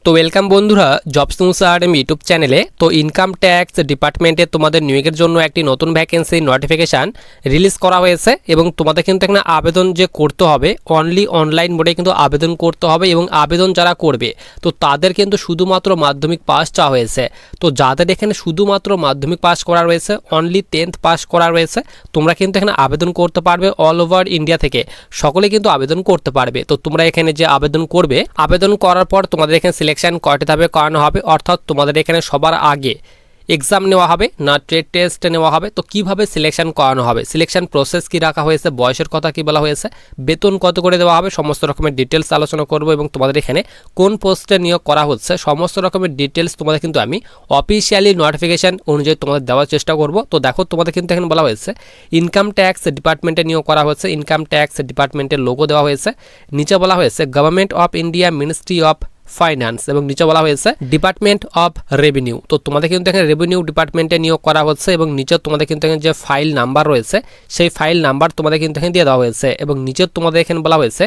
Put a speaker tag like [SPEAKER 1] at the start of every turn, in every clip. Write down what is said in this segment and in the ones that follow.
[SPEAKER 1] তো ওয়েলকাম বন্ধুরা jobs news RM YouTube চ্যানেলে। তো ইনকাম ট্যাক্স ডিপার্টমেন্টে তোমাদের নিয়োগের জন্য একটি নতুন ভ্যাকেন্সি নোটিফিকেশান রিলিজ করা হয়েছে এবং তোমাদের কিন্তু এখানে আবেদন যে করতে হবে অনলি অনলাইন মোডে কিন্তু আবেদন করতে হবে এবং আবেদন যারা করবে তো তাদের কিন্তু শুধুমাত্র মাধ্যমিক পাস চাওয়া হয়েছে। তো যাদের এখানে শুধুমাত্র মাধ্যমিক পাস করা রয়েছে, অনলি 10th পাস করা রয়েছে, তোমরা কিন্তু এখানে আবেদন করতে পারবে। অল ওভার ইন্ডিয়া থেকে সকলে কিন্তু আবেদন করতে পারবে। তো তোমরা এখানে যে আবেদন করবে, আবেদন করার পর তোমাদের এখানে সিলেকশন কয়টি ধাপে করানো হবে, অর্থাৎ তোমাদের এখানে সবার আগে এক্সাম নেওয়া হবে না ট্রেড টেস্ট নেওয়া হবে। তো কিভাবে সিলেকশন করানো হবে, সিলেকশন প্রসেস কি রাখা হয়েছে, বয়সের কথা কি বলা হয়েছে, বেতন কত করে দেওয়া হবে, সমস্ত রকমের ডিটেলস আলোচনা করব এবং তোমাদের এখানে কোন পোস্টে নিয়োগ করা হচ্ছে সমস্ত রকমের ডিটেলস তোমাদের কিন্তু আমি অফিসিয়ালি নোটিফিকেশান অনুযায়ী তোমাদের দেওয়ার চেষ্টা করব। তো দেখো তোমাদের কিন্তু এখানে বলা হয়েছে ইনকাম ট্যাক্স ডিপার্টমেন্টে নিয়োগ করা হচ্ছে, ইনকাম ট্যাক্স ডিপার্টমেন্টের লোগো দেওয়া হয়েছে, নিচে বলা হয়েছে government of India ministry of finance এবং নিচে বলা হয়েছে ডিপার্টমেন্ট অফ রেভিনিউ। তো তোমাদের কিন্তু এখানে রেভিনিউ ডিপার্টমেন্টে নিয়োগ করা হচ্ছে এবং নিচে তোমাদের কিন্তু এখানে যে ফাইল নাম্বার রয়েছে সেই ফাইল নাম্বার তোমাদের কিন্তু এখানে দিয়ে দেওয়া হয়েছে এবং নিচে তোমাদের এখানে বলা হয়েছে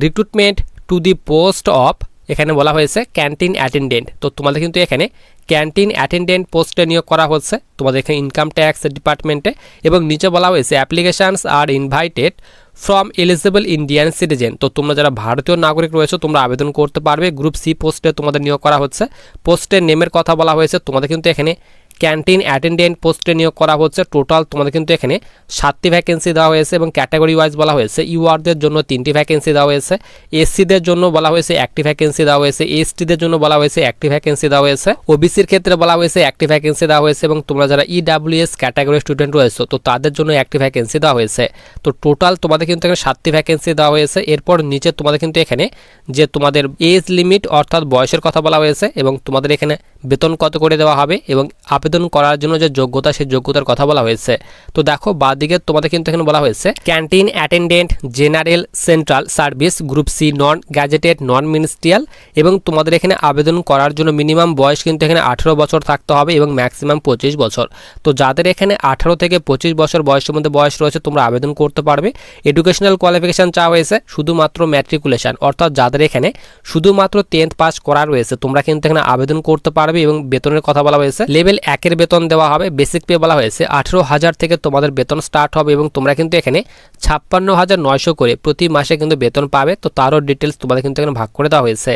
[SPEAKER 1] recruitment to the post of, এখানে বলা হয়েছে ক্যান্টিন অ্যাটেন্ডেন্ট। তো তোমাদের কিন্তু এখানে ক্যান্টিন অ্যাটেন্ডেন্ট পোস্টে নিয়োগ করা হচ্ছে তোমাদের এখানে ইনকাম ট্যাক্স ডিপার্টমেন্টে এবং নিচে বলা হয়েছে applications are invited from eligible Indian citizen. তো তোমরা যারা ভারতীয় নাগরিক রয়েছে তোমরা আবেদন করতে পারবে। গ্রুপ সি পোস্টে তোমাদের নিয়োগ করা হচ্ছে। পোস্টের নেমের কথা বলা হয়েছে, তোমাদের কিন্তু এখানে ক্যান্টিন অ্যাটেন্ডেন্ট পোস্টে নিয়োগ করা হচ্ছে। টোটাল তোমাদের কিন্তু এখানে 7টি ভ্যাকেন্সি দেওয়া হয়েছে এবং ক্যাটাগরি ওয়াইজ বলা হয়েছে ইউআরদের জন্য 3টি ভ্যাকেন্সি দেওয়া হয়েছে, এসসিদের জন্য বলা হয়েছে 1টি ভ্যাকেন্সি দেওয়া হয়েছে, এসটিদের জন্য বলা হয়েছে 1টি ভ্যাকেন্সি দেওয়া হয়েছে, ওবিসির ক্ষেত্রে বলা হয়েছে 1টি ভ্যাকেন্সি দেওয়া হয়েছে এবং তোমরা যারা ইডাব্লিউএস ক্যাটাগরি স্টুডেন্ট রয়েছে তো তাদের জন্য 1টি ভ্যাকেন্সি দেওয়া হয়েছে। তো টোটাল তোমাদের কিন্তু এখানে 7টি ভ্যাকেন্সি দেওয়া হয়েছে। এরপর নিচে তোমাদের কিন্তু এখানে যে তোমাদের এজ লিমিট অর্থাৎ বয়সের কথা বলা হয়েছে এবং তোমাদের এখানে বেতন কত করে দেওয়া হবে এবং আবেদন করার জন্য যে যোগ্যতা সেই যোগ্যতার কথা বলা হয়েছে। তো দেখো বাদিকে তোমাদের কিন্তু এখানে বলা হয়েছে canteen attendant general central service group C non gazetted non ministerial এবং তোমাদের এখানে আবেদন করার জন্য মিনিমাম বয়স কিন্তু এখানে 18 বছর থাকতে হবে এবং ম্যাক্সিমাম 25 বছর। তো যাদের এখানে 18 থেকে 25 বছর বয়সের মধ্যে বয়স রয়েছে তোমরা আবেদন করতে পারবে। এডুকেশনাল কোয়ালিফিকেশান চাওয়া হয়েছে শুধুমাত্র ম্যাট্রিকুলেশন, অর্থাৎ যাদের এখানে শুধুমাত্র 10th পাস করা রয়েছে তোমরা কিন্তু এখানে আবেদন করতে পারবে এবং বেতনের কথা বলা হয়েছে লেভেল 1-এর বেতন দেওয়া হবে। বেসিক পে বলা হয়েছে 18,000 থেকে তোমাদের বেতন স্টার্ট হবে এবং তোমরা কিন্তু এখানে 56,900 করে প্রতি মাসে কিন্তু বেতন পাবে। তো তারও ডিটেলস তোমাদের কিন্তু এখানে ভাগ করে দেওয়া হয়েছে।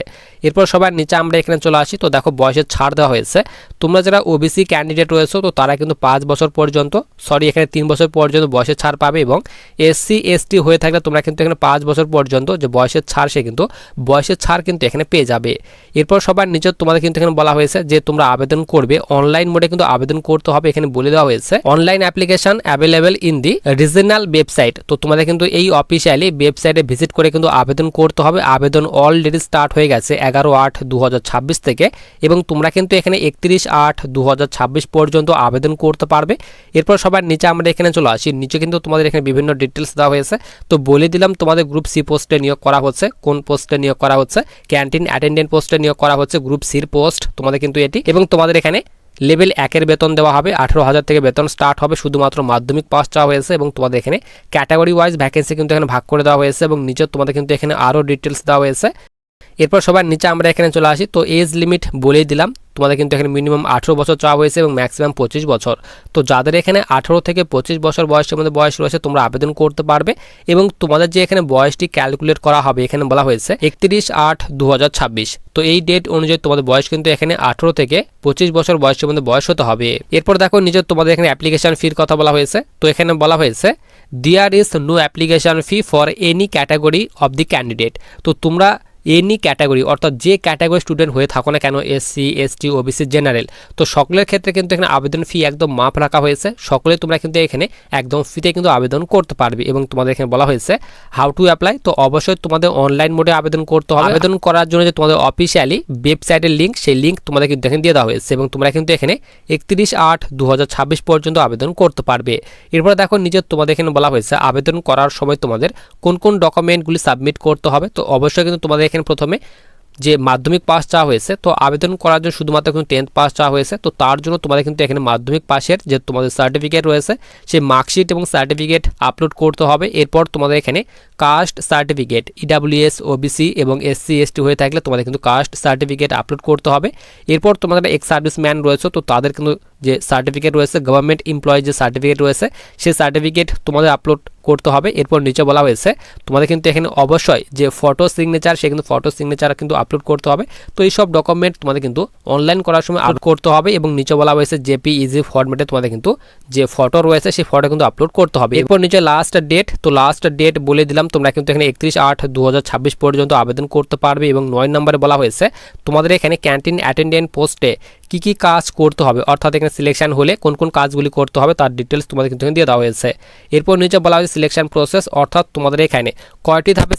[SPEAKER 1] এরপর সবার নিচে আমরা এখানে চলে আসি। তো দেখো বয়সের ছাড় দেওয়া হয়েছে। তোমরা যারা ওবিসি ক্যান্ডিডেট রয়েছে তো তারা কিন্তু 5 বছর পর্যন্ত এখানে 3 বছর পর্যন্ত বয়সের ছাড় পাবে এবং এসসি এসটি হয়ে থাকলে তোমরা কিন্তু এখানে 5 বছর পর্যন্ত যে বয়সের ছাড় সে কিন্তু বয়সের ছাড় কিন্তু এখানে পেয়ে যাবে। এরপর সবার নিচে তোমাদের কিন্তু এখানে বলা হয়েছে যে তোমরা আবেদন করবে অনলাইন মোডে কিন্তু আবেদন করতে হবে। এখানে বলে দেওয়া হয়েছে online application available in the regional website. তো তোমাদের কিন্তু এই অফিসিয়ালি ওয়েবসাইটে ভিজিট করে কিন্তু আবেদন করতে হবে। আবেদন অলরেডি স্টার্ট হয়ে গেছে 11/8/2026 থেকে এবং তোমরা কিন্তু এখানে 31/8/2026 পর্যন্ত আবেদন করতে পারবে। এরপর সবার নিচে আমরা এখানে চলে আসি। নিচে কিন্তু তোমাদের এখানে বিভিন্ন ডিটেলস দেওয়া হয়েছে। তো বলে দিলাম তোমাদের গ্রুপ সি পোস্টে নিয়োগ করা হচ্ছে, কোন পোস্টে নিয়োগ করা হচ্ছে, ক্যান্টিন অ্যাটেন্ডেন্ট পোস্টে নিয়োগ করা হচ্ছে গ্রুপ সির পোস্ট তোমাদের কিন্তু এটি এবং তোমাদের এখানে লেভেল 1-এর বেতন দেওয়া হবে। 18,000 থেকে বেতন স্টার্ট হবে, শুধুমাত্র মাধ্যমিক পাস চাওয়া হয়েছে এবং তোমাদের এখানে ক্যাটাগরি ওয়াইজ ভ্যাকেন্সি কিন্তু এখানে ভাগ করে দেওয়া হয়েছে এবং নিচে তোমাদের কিন্তু এখানে আরও ডিটেলস দেওয়া হয়েছে। এরপর সবার নিচে আমরা এখানে চলে আসি। তো এজ লিমিট বলেই দিলাম তোমাদের কিন্তু এখানে মিনিমাম 18 বছর চাওয়া হয়েছে এবং ম্যাক্সিমাম 25 বছর। তো যাদের এখানে 18 থেকে 25 বছর বয়সের মধ্যে বয়স রয়েছে তোমরা আবেদন করতে পারবে এবং তোমাদের যে এখানে বয়সটি ক্যালকুলেট করা হবে এখানে বলা হয়েছে 31/8/2026। তো এই ডেট অনুযায়ী তোমাদের বয়স কিন্তু এখানে 18 থেকে 25 বছর বয়সের মধ্যে বয়স হতে হবে। এরপর দেখো নিজের তোমাদের এখানে অ্যাপ্লিকেশন ফির কথা বলা হয়েছে। তো এখানে বলা হয়েছে there is no application fee for any category of the candidate. তো তোমরা এনি ক্যাটাগরি অর্থাৎ যে ক্যাটাগরি স্টুডেন্ট হয়ে থাকো না কেন, এসসি এসটি ওবিসি জেনারেল, তো সকলের ক্ষেত্রে কিন্তু এখানে আবেদন ফি একদম মাপ রাখা হয়েছে। সকলে তোমরা কিন্তু এখানে একদম ফ্রিতে কিন্তু আবেদন করতে পারবে এবং তোমাদের এখানে বলা হয়েছে হাউ টু অ্যাপ্লাই। তো অবশ্যই তোমাদের অনলাইন মোডে আবেদন করতে হবে। আবেদন করার জন্য যে তোমাদের অফিসিয়ালি ওয়েবসাইটের লিঙ্ক সেই লিঙ্ক তোমাদের কিন্তু এখানে দিয়ে দেওয়া হয়েছে এবং তোমরা কিন্তু এখানে 31/8/2026 পর্যন্ত আবেদন করতে পারবে। এরপর দেখো নিজের তোমাদের এখানে বলা হয়েছে আবেদন করার সময় তোমাদের কোন কোন ডকুমেন্টগুলি সাবমিট করতে হবে। তো অবশ্যই কিন্তু তোমাদের এখানে প্রথমে যে মাধ্যমিক পাস চাওয়া হয়েছে, তো আবেদন করার জন্য শুধুমাত্র কিন্তু 10th পাস চাওয়া হয়েছে। তো তার জন্য তোমাদের কিন্তু এখানে মাধ্যমিক পাসের যে তোমাদের সার্টিফিকেট রয়েছে সেই মার্কশিট এবং সার্টিফিকেট আপলোড করতে হবে। এরপর তোমাদের এখানে কাস্ট সার্টিফিকেট ইডাব্লিউএস ওবিসি এবং এসসি এসটি হয়ে থাকলে তোমাদের কিন্তু কাস্ট সার্টিফিকেট আপলোড করতে হবে। এরপর তোমাদের এক্স সার্ভিসম্যান রয়েছে, তো তাদের কিন্তু যে সার্টিফিকেট রয়েছে গভর্নমেন্ট এমপ্লয়ি যে সার্টিফিকেট রয়েছে সেই সার্টিফিকেট তোমাদের আপলোড করতে হবে। এরপর নিচে বলা হয়েছে তোমাদের কিন্তু এখানে অবশ্যই যে ফটো সিগনেচার সে কিন্তু ফটো সিগনেচার কিন্তু আপলোড করতে হবে। তো এই সব ডকুমেন্ট তোমাদের কিন্তু অনলাইন করার সময় আপলোড করতে হবে এবং নিচে বলা হয়েছে জেপিইজি ফরম্যাটে তোমাদের কিন্তু যে ফটো রয়েছে সেই ফটো কিন্তু আপলোড করতে হবে। এরপর নিচে লাস্ট ডেট, তো লাস্ট ডেট বলে দিলাম, তোমরা কিন্তু এখানে 31/8/2026 পর্যন্ত আবেদন করতে পারবে। এবং 9 নম্বরে বলা হয়েছে তোমাদের এখানে ক্যান্টিন অ্যাটেন্ডেন্ট পোস্টে কি কি কাজ করতে হবে, অর্থাৎ এখানে সিলেকশন হলে কোন কোন কাজগুলি করতে হবে তার ডিটেলস তোমাদের কিন্তু দিয়ে দেওয়া হয়েছে। এরপর নিচে বলা হয়েছে সিলেকশন প্রসেস, অর্থাৎ তোমাদের এখানে কয়টি ধাপে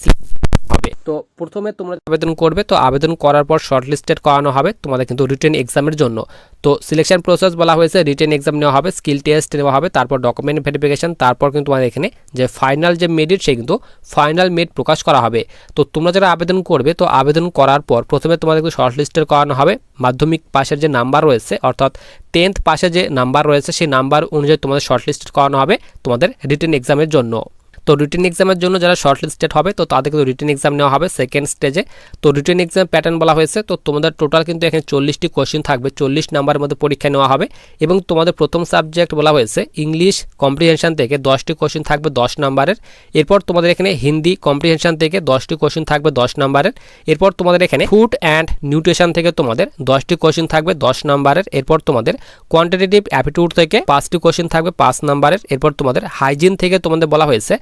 [SPEAKER 1] হবে। তো প্রথমে তোমরা আবেদন করবে, তো আবেদন করার পর শর্টলিস্টেড করানো হবে তোমাদের কিন্তু রিটেন এক্সামের জন্য। তো সিলেকশন প্রসেস বলা হয়েছে রিটেন এক্সাম নেওয়া হবে, স্কিল টেস্ট নেওয়া হবে, তারপর ডকুমেন্ট ভেরিফিকেশন, তারপর কিন্তু তোমাদের এখানে যে ফাইনাল যে মেরিট সেই কিন্তু ফাইনাল মেরিট প্রকাশ করা হবে। তো তোমরা যারা আবেদন করবে, তো আবেদন করার পর প্রথমে তোমাদের কিন্তু শর্টলিস্টেড করানো হবে। মাধ্যমিক পাশের যে নাম্বার রয়েছে অর্থাৎ 10th পাশে যে নাম্বার রয়েছে সেই নাম্বার অনুযায়ী তোমাদের শর্টলিস্টেড করানো হবে তোমাদের রিটেন এক্সামের জন্য। তো রিটেন এক্সামের জন্য যারা শর্টলিস্টেড হবে তো তাদের কিন্তু রিটেন এক্সাম নেওয়া হবে সেকেন্ড স্টেজে। তো রিটেন এক্সাম প্যাটার্ন বলা হয়েছে, তো তোমাদের টোটাল কিন্তু এখানে 40টি কোশ্চেন থাকবে, 40 নাম্বারের মধ্যে পরীক্ষা নেওয়া হবে। এবং তোমাদের প্রথম সাবজেক্ট বলা হয়েছে ইংলিশ কম্প্রিহেনশন থেকে 10টি কোশ্চেন থাকবে 10 নাম্বারের। এরপর তোমাদের এখানে হিন্দি কম্প্রিহেনশন থেকে 10টি কোশ্চেন থাকবে 10 নাম্বারের। এরপর তোমাদের এখানে ফুড অ্যান্ড নিউট্রিশন থেকে তোমাদের 10টি কোশ্চেন থাকবে 10 নাম্বারের। এরপর তোমাদের কোয়ান্টিটেটিভ অ্যাপটিটিউড থেকে 5টি কোশ্চেন থাকবে 5 নাম্বারের। এরপর তোমাদের হাইজিন থেকে তোমাদের বলা হয়েছে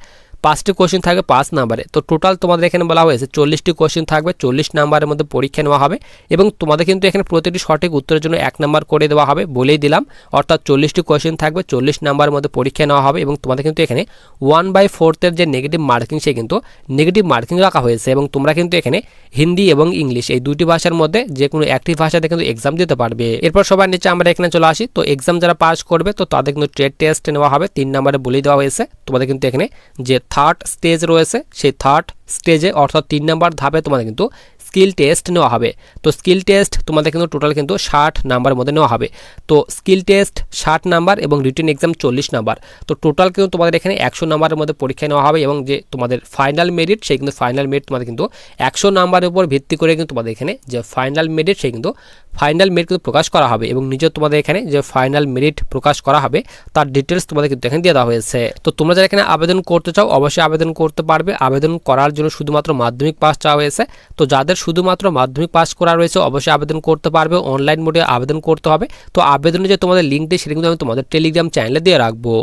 [SPEAKER 1] 5টি কোশ্চেন থাকবে 5 নাম্বারে। তো টোটাল তোমাদের এখানে বলা হয়েছে 40টি কোশ্চেন থাকবে, 40 নাম্বারের মধ্যে পরীক্ষা নেওয়া হবে। এবং তোমাদের কিন্তু এখানে প্রতিটি সঠিক উত্তরের জন্য 1 নাম্বার করে দেওয়া হবে, বলেই দিলাম। অর্থাৎ 40টি কোশ্চেন থাকবে, 40 নাম্বারের মধ্যে পরীক্ষা নেওয়া হবে। এবং তোমাদের কিন্তু এখানে 1/4 যে নেগেটিভ মার্কিং সে কিন্তু নেগেটিভ মার্কিং রাখা হয়েছে। এবং তোমরা কিন্তু এখানে হিন্দি এবং ইংলিশ এই দুটি ভাষার মধ্যে যে কোনো একটি ভাষাতে কিন্তু এক্সাম দিতে পারবে। এরপর সবার নিচে আমরা এখানে চলে আসি। তো এক্সাম যারা পাস করবে তো তাদের কিন্তু ট্রেড টেস্ট নেওয়া হবে, 3 নাম্বারে বলেই দেওয়া হয়েছে। তোমাদের কিন্তু এখানে যে থার্ড স্টেজ রয়েছে সেই থার্ড স্টেজে অর্থাৎ 3 নাম্বার ধাপে তোমাদের কিন্তু স্কিল টেস্ট নেওয়া হবে। তো স্কিল টেস্ট তোমাদের কিন্তু টোটাল কিন্তু 60 নাম্বারের মধ্যে নেওয়া হবে। তো স্কিল টেস্ট 60 নাম্বার এবং রিটেন এক্সাম 40 নাম্বার। তো টোটাল কিন্তু তোমাদের এখানে 100 নাম্বারের মধ্যে পরীক্ষা নেওয়া হবে। এবং যে তোমাদের ফাইনাল মেরিট সেই কিন্তু ফাইনাল মেরিট তোমাদের কিন্তু 100 নাম্বারের উপর ভিত্তি করে কিন্তু তোমাদের এখানে যে ফাইনাল মেরিট সেই কিন্তু ফাইনাল মেরিট কিন্তু প্রকাশ করা হবে। এবং নিজে তোমাদের এখানে যে ফাইনাল মেরিট প্রকাশ করা হবে তার ডিটেলস তোমাদের কিন্তু এখানে দিয়ে দেওয়া হয়েছে। তো তোমরা যারা এখানে আবেদন করতে চাও অবশ্যই আবেদন করতে পারবে। আবেদন করার জন্য শুধুমাত্র মাধ্যমিক পাস চাওয়া হয়েছে। তো যাদের শুধুমাত্র মাধ্যমিক পাস করা রয়েছে অবশ্যই আবেদন করতে পারবে, অনলাইন মোডে আবেদন করতে হবে। তো আবেদনে যে তোমাদের লিঙ্কটি সেটা কিন্তু আমি তোমাদের টেলিগ্রাম চ্যানেলে দিয়ে রাখবো।